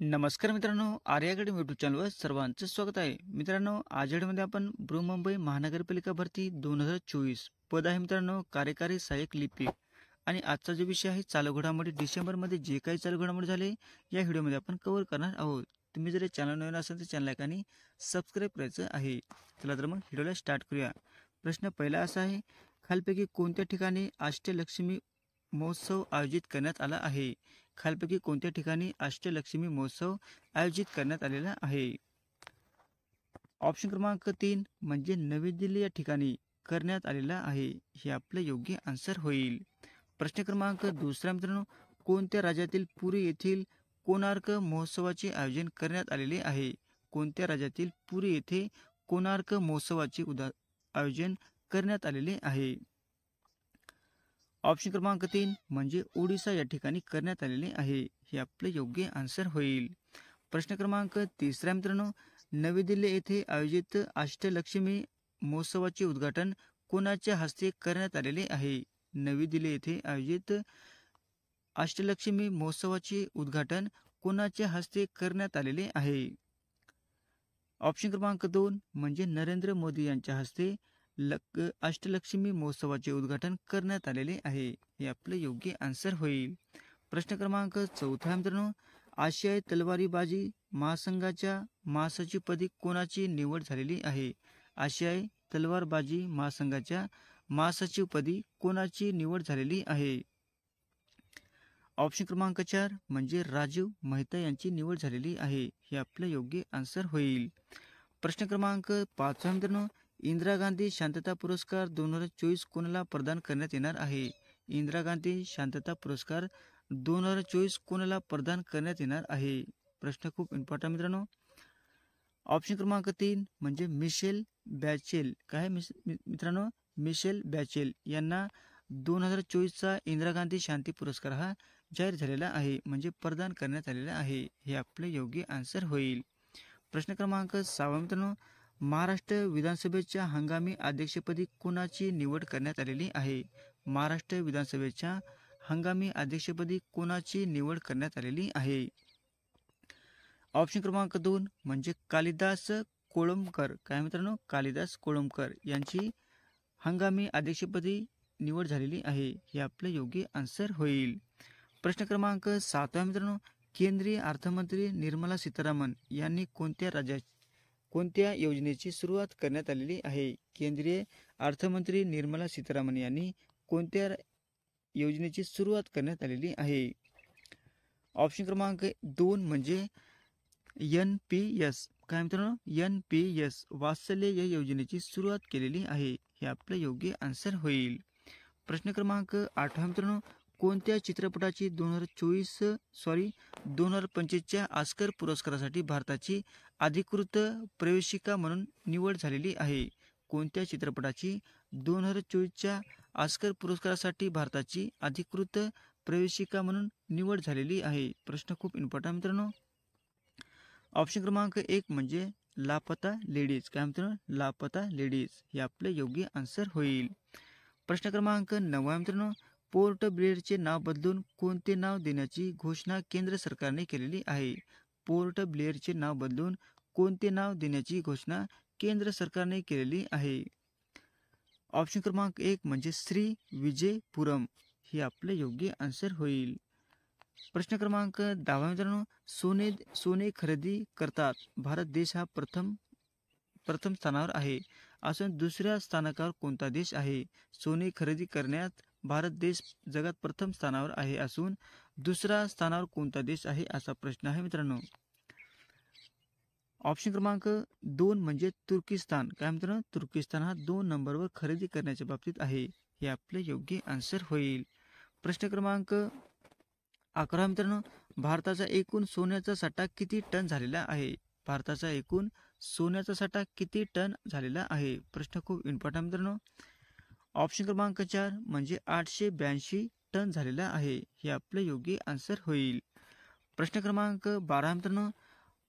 नमस्कार मित्रांनो, Arya academy YouTube चॅनलवर सर्वांचं स्वागत आहे. मित्रांनो, आज मध्ये आपण बृहन्मुंबई महानगरपालिका भरती 2024 पद आहे मित्रांनो, कार्यकारी सहाय्यक लिपिक. आणि आजचा जो विषय आहे चालू घडामोडी, डिसेंबरमध्ये जे काही चालू घडामोडी झाले या व्हिडिओमध्ये आपण कव्हर करणार आहोत. तुम्ही जर चॅनल नवीन असाल तर चॅनल लाईक आणि सबस्क्राईब करायचं आहे. चला तर मग व्हिडिओला स्टार्ट करूया. प्रश्न पहिला असा आहे, खालपैकी कोणत्या ठिकाणी अष्टलक्ष्मी महोत्सव आयोजित करण्यात आला आहे? खालपैकी कोणत्या ठिकाणी अष्टलक्ष्मी महोत्सव आयोजित करण्यात आलेला आहे? ऑप्शन क्रमांक 3 म्हणजे नवी दिल्ली या ठिकाणी करण्यात आलेला आहे. हे आपलं योग्य आन्सर होईल. प्रश्न क्रमांक दुसरा मित्रांनो, कोणत्या राज्यातील पुरी येथील कोणार्क महोत्सवाचे आयोजन करण्यात आलेले आहे? कोणत्या राज्यातील पुरी येथे कोणार्क महोत्सवाचे आयोजन करण्यात आलेले आहे? ऑप्शन क्रमांक 3 म्हणजे ओडिसा या ठिकाणी करण्यात आलेले आहे. हे आपलं योग्य आन्सर होईल. प्रश्न क्रमांक तिसरा मित्रांनो, नवी दिल्ली येथे आयोजित अष्टलक्ष्मी महोत्सवाचे उद्घाटन कोणाच्या हस्ते करण्यात आलेले आहे? नवी दिल्ली येथे आयोजित अष्टलक्ष्मी महोत्सवाचे उद्घाटन कोणाच्या हस्ते करण्यात आलेले आहे? ऑप्शन क्रमांक 2 म्हणजे नरेंद्र मोदी यांच्या हस्ते अष्टलक्ष्मी महोत्सवाचे उद्घाटन करण्यात आलेले आहे. हे आपलं योग्य आन्सर होईल. प्रश्न क्रमांक चौथा मित्रांनो, आशियाई तलवारीबाजी महासंघाच्या महासचिवपदी कोणाची निवड झालेली आहे? आशियाई तलवारबाजी महासंघाच्या महासचिवपदी कोणाची निवड झालेली आहे? ऑप्शन क्रमांक 4 म्हणजे राजीव मेहता यांची निवड झालेली आहे. हे आपलं योग्य आन्सर होईल. प्रश्न क्रमांक 5 मित्रांनो, इंदिरा गांधी शांतता पुरस्कार 2024 कोणाला प्रदान करण्यात येणार आहे? इंदिरा गांधी शांतता पुरस्कार 2024 कोणाला प्रदान करण्यात येणार आहे? प्रश्न खूप इम्पॉर्टंट मित्रांनो. ऑप्शन क्रमांक 3 म्हणजे मिशेल बॅचेल. काय मित्रांनो? मिशेल बॅचेल यांना 2024चा इंदिरा गांधी शांती पुरस्कार हा जाहीर झालेला आहे, म्हणजे प्रदान करण्यात आलेला आहे. हे आपले योग्य आन्सर होईल. प्रश्न क्रमांक 6 मित्रांनो, महाराष्ट्र विधानसभेच्या हंगामी अध्यक्षपदी कोणाची निवड करण्यात आलेली आहे? महाराष्ट्र विधानसभेच्या हंगामी अध्यक्षपदी कोणाची निवड करण्यात आलेली आहे? ऑप्शन क्रमांक 2 म्हणजे कालिदास कोळंबकर. काय मित्रांनो? कालिदास कोळंबकर यांची हंगामी अध्यक्षपदी निवड झालेली आहे. हे आपलं योग्य आन्सर होईल. प्रश्न क्रमांक 7 मित्रांनो, केंद्रीय अर्थमंत्री निर्मला सीतारामन यांनी कोणत्या योजनेची सुरुवात करण्यात आलेली आहे? केंद्रीय अर्थमंत्री निर्मला सीतारामन यांनी कोणत्या योजनेची सुरुवात करण्यात आलेली आहे? ऑप्शन क्रमांक 2 म्हणजे NPS. काय मित्रांनो? NPS वात्सल्य या योजनेची सुरुवात केलेली आहे. हे आपलं योग्य आन्सर होईल. प्रश्न क्रमांक 8 मित्रांनो, कोणत्या चित्रपटाची 2025च्या ऑस्कर पुरस्कारासाठी भारताची अधिकृत प्रवेशिका म्हणून निवड झालेली आहे? कोणत्या चित्रपटाची 2024च्या ऑस्कर पुरस्कारासाठी भारताची अधिकृत प्रवेशिका म्हणून निवड झालेली आहे? प्रश्न खूप इम्पॉर्टंट मित्रांनो. ऑप्शन क्रमांक 1 म्हणजे लापता लेडीज. काय मित्रांनो? लापता लेडीज हे आपले योग्य आन्सर होईल. प्रश्न क्रमांक 9 मित्रांनो, पोर्ट ब्लेअरचे नाव बदलून कोणते नाव देण्याची घोषणा केंद्र सरकारने केलेली आहे? पोर्ट ब्लेअरचे नाव बदलून कोणते नाव देण्याची घोषणा केंद्र सरकारने केलेली आहे? ऑप्शन क्रमांक 1 म्हणजे श्री विजयपुरम हे आपले योग्य आन्सर होईल. प्रश्न क्रमांक 10 मित्रांनो, सोने खरेदी करतात भारत देश हा प्रथम स्थानावर आहे, असून दुसऱ्या स्थानावर कोणता देश आहे? सोने खरेदी करण्यात भारत देश जगात प्रथम स्थानावर आहे, असून दुसऱ्या स्थानावर कोणता देश आहे, असा प्रश्न आहे मित्रांनो. ऑप्शन क्रमांक 2 म्हणजे तुर्किस्तान. काय मित्रांनो? तुर्किस्तान हा 2 नंबरवर खरेदी करण्याच्या बाबतीत आहे. हे आपले योग्य आन्सर होईल. प्रश्न क्रमांक 11 मित्रांनो, भारताचा एकूण सोन्याचा साठा किती टन झालेला आहे? भारताचा एकूण सोन्याचा साठा किती टन झालेला आहे? प्रश्न खूप इम्पॉर्टंट मित्रांनो. ऑप्शन क्रमांक 4 म्हणजे 882 टन झालेला आहे. हे आपले योग्य आन्सर होईल. प्रश्न क्रमांक 12 मित्रांनो,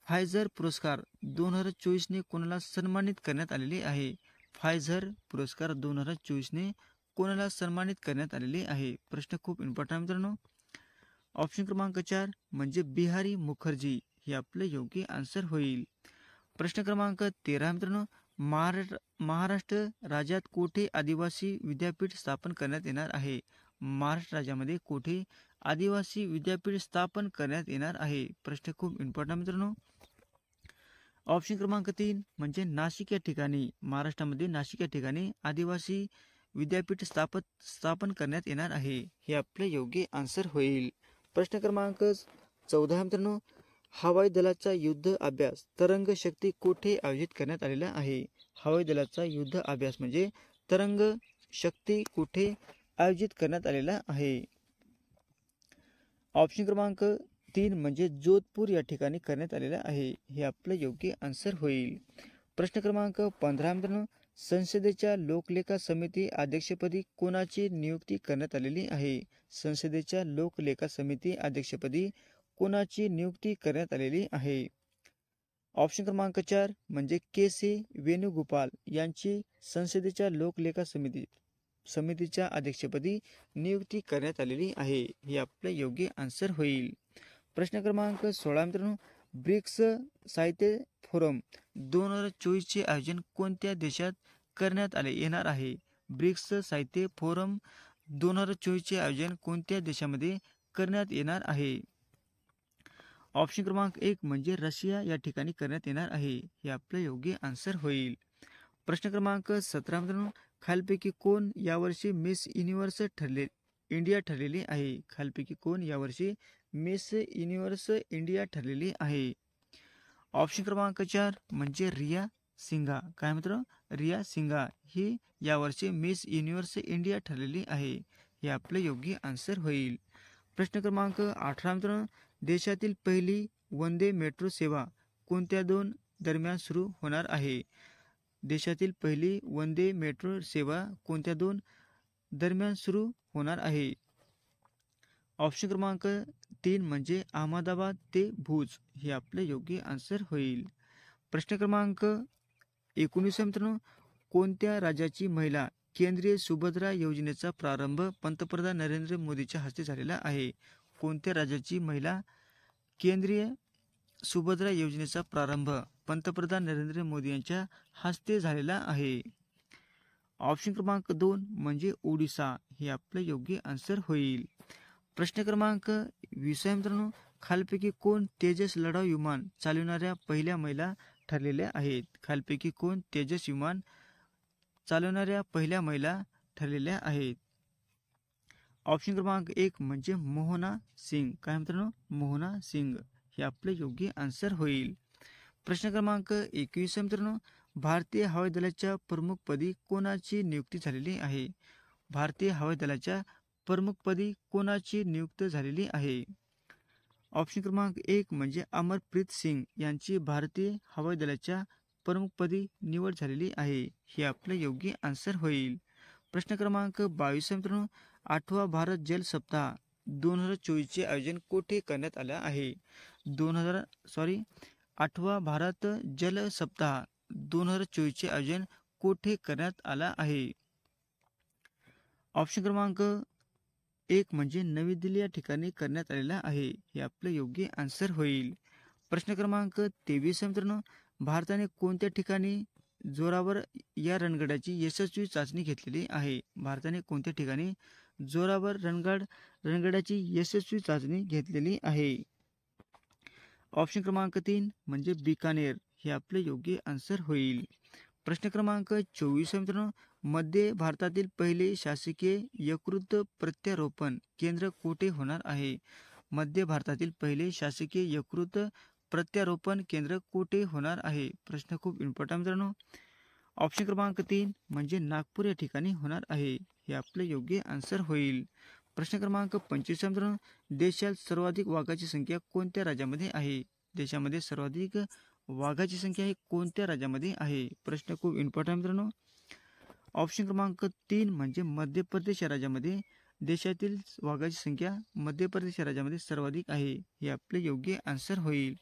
फायझर पुरस्कार 2024ने कोणाला सन्मानित करण्यात आलेले आहे? फायझर पुरस्कार 2024ने कोणाला सन्मानित करण्यात आलेले आहे? प्रश्न खूप इम्पॉर्टंट मित्रांनो. ऑप्शन क्रमांक 4 म्हणजे बिहारी मुखर्जी हे आपलं योग्य आन्सर होईल. प्रश्न क्रमांक 13 मित्रांनो, महाराष्ट्र राज्यात कोठे आदिवासी विद्यापीठ स्थापन करण्यात येणार आहे? महाराष्ट्र राज्यामध्ये कोठे आदिवासी विद्यापीठ स्थापन करण्यात येणार आहे? प्रश्न खूप इम्पॉर्टंट मित्रांनो. ऑप्शन क्रमांक 3 म्हणजे नाशिक या ठिकाणी, महाराष्ट्रामध्ये नाशिक या ठिकाणी आदिवासी विद्यापीठ स्थापन करण्यात येणार आहे. हे आपले योग्य आन्सर होईल. प्रश्न क्रमांक 14 मित्रांनो, हवाई दलाचा युद्ध अभ्यास तरंग शक्ती कोठे आयोजित करण्यात आलेला आहे? हवाई दलाचा युद्ध अभ्यास म्हणजे तरंग शक्ती कुठे आयोजित करण्यात आलेला आहे? ऑप्शन क्रमांक 3 म्हणजे जोधपूर या ठिकाणी करण्यात आलेला आहे. हे आपलं योग्य आन्सर होईल. प्रश्न क्रमांक 15 मित्रांनो, संसदेच्या लोकलेखा समिती अध्यक्षपदी कोणाची नियुक्ती करण्यात आलेली आहे? संसदेच्या लोकलेखा समिती अध्यक्षपदी कोणाची नियुक्ती करण्यात आलेली आहे? ऑप्शन क्रमांक 4 म्हणजे के.सी. वेणुगोपाल यांची संसदेच्या लोकलेखा समितीच्या अध्यक्षपदी नियुक्ती करण्यात आलेली आहे. हे आपलं योग्य आन्सर होईल. प्रश्न क्रमांक 16 मित्रांनो, ब्रिक्स साहित्य फोरम 2024 चे आयोजन कोणत्या देशात करण्यात येणार आहे? ब्रिक्स साहित्य फोरम 2024 चे आयोजन कोणत्या देशामध्ये करण्यात येणार आहे? ऑप्शन क्रमांक 1 म्हणजे रशिया या ठिकाणी करण्यात येणार आहे. हे आपलं योग्य आन्सर होईल. प्रश्न क्रमांक 17 मित्रांनो, खालपैकी कोण यावर्षी मिस युनिव्हर्स इंडिया ठरलेली आहे? खालपैकी कोण यावर्षी मिस युनिव्हर्स इंडिया ठरलेली आहे? ऑप्शन क्रमांक 4 म्हणजे रिया सिंघा. काय मित्र? रिया सिंघा ही यावर्षी मिस युनिव्हर्स इंडिया ठरलेली आहे. हे आपलं योग्य आन्सर होईल. प्रश्न क्रमांक 18 मित्रांनो, देशातील पहिली वंदे मेट्रो सेवा कोणत्या 2 दरम्यान सुरू होणार आहे? देशातील पहिली वंदे मेट्रो सेवा कोणत्या 2 दरम्यान सुरू होणार आहे? ऑप्शन क्रमांक 3 म्हणजे अहमदाबाद ते भुज. हे आपले योग्य आन्सर होईल. प्रश्न क्रमांक 19 मित्रांनो, कोणत्या राज्याची महिला केंद्रीय सुभद्रा योजनेचा प्रारंभ पंतप्रधान नरेंद्र मोदीच्या हस्ते झालेला आहे? कोणत्या राज्याची महिला केंद्रीय सुभद्रा योजनेचा प्रारंभ पंतप्रधान नरेंद्र मोदी यांच्या हस्ते झालेला आहे? ऑप्शन क्रमांक 2 म्हणजे ओडिसा. हे आपलं योग्य आन्सर होईल. प्रश्न क्रमांक 20 मित्रांनो, खालपैकी कोण तेजस लढाऊ विमान चालविणाऱ्या पहिल्या महिला ठरलेल्या आहेत? खालपैकी कोण तेजस विमान चालवणाऱ्या पहिल्या महिला ठरलेल्या आहेत? ऑप्शन क्रमांक 1 म्हणजे मोहना सिंग. काय मित्रांनो? मोहना सिंग. हे आपले योग्य आन्सर होईल. प्रश्न क्रमांक 21 मित्रांनो, भारतीय हवाई दलाच्या प्रमुखपदी कोणाची नियुक्ती झालेली आहे? भारतीय हवाई दलाच्या प्रमुखपदी कोणाची नियुक्ती झालेली आहे? ऑप्शन क्रमांक 1 म्हणजे अमरप्रीत सिंग यांची भारतीय हवाई दलाच्या प्रमुखपदी निवड झालेली आहे. हे आपलं योग्य आन्सर होईल. प्रश्न क्रमांक 22 मित्रांनो, 8वा भारत जल सप्ताह 2024 चे आयोजन कोठे करण्यात आले आहे? 8वा भारत जल सप्ताह 2024 चे आयोजन कोठे करण्यात आला आहे? ऑप्शन क्रमांक 1 म्हणजे नवी दिल्ली या ठिकाणी करण्यात आलेला आहे. हे आपलं योग्य आन्सर होईल. प्रश्न क्रमांक 23 मित्रांनो, भारताने कोणत्या ठिकाणी जोरावर या रणगाडाची यशस्वी चाचणी घेतलेली आहे? भारताने कोणत्या ठिकाणी जोरावर रणगाडाची यशस्वी चाचणी घेतलेली आहे? ऑप्शन क्रमांक 3 म्हणजे बिकानेर. हे आपले योग्य आन्सर होईल. प्रश्न क्रमांक 24 मित्रांनो, मध्य भारतातील पहिले शासकीय यकृत प्रत्यारोपण केंद्र कोठे होणार आहे? मध्य भारतातील पहिले शासकीय यकृत प्रत्यारोपण केंद्र कोठे होणार आहे? प्रश्न खूप इम्पॉर्टंट मित्रांनो. ऑप्शन क्रमांक 3 म्हणजे नागपूर या ठिकाणी होणार आहे. हे आपले योग्य आन्सर होईल. प्रश्न क्रमांक 25 मित्रांनो, देशात सर्वाधिक वाघाची संख्या कोणत्या राज्यामध्ये आहे? देशामध्ये सर्वाधिक वाघाची संख्या ही कोणत्या राज्यामध्ये आहे? प्रश्न खूप इम्पॉर्टंट मित्रांनो. ऑप्शन क्रमांक 3 म्हणजे मध्य प्रदेश या राज्यामध्ये देशातील वाघाची संख्या मध्य प्रदेश या राज्यामध्ये सर्वाधिक आहे. हे आपले योग्य आन्सर होईल.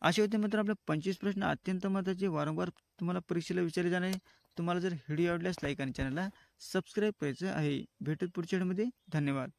असे होते मित्र आपले 25 प्रश्न अत्यंत महत्त्वाचे, वारंवार तुम्हाला परीक्षेला विचारले जाणारे. तुम्हाला जर व्हिडिओ आवडल्यास लाईक आणि चॅनलला सबस्क्राईब करायचं आहे. भेटत पुढच्या व्हिडिओमध्ये. धन्यवाद.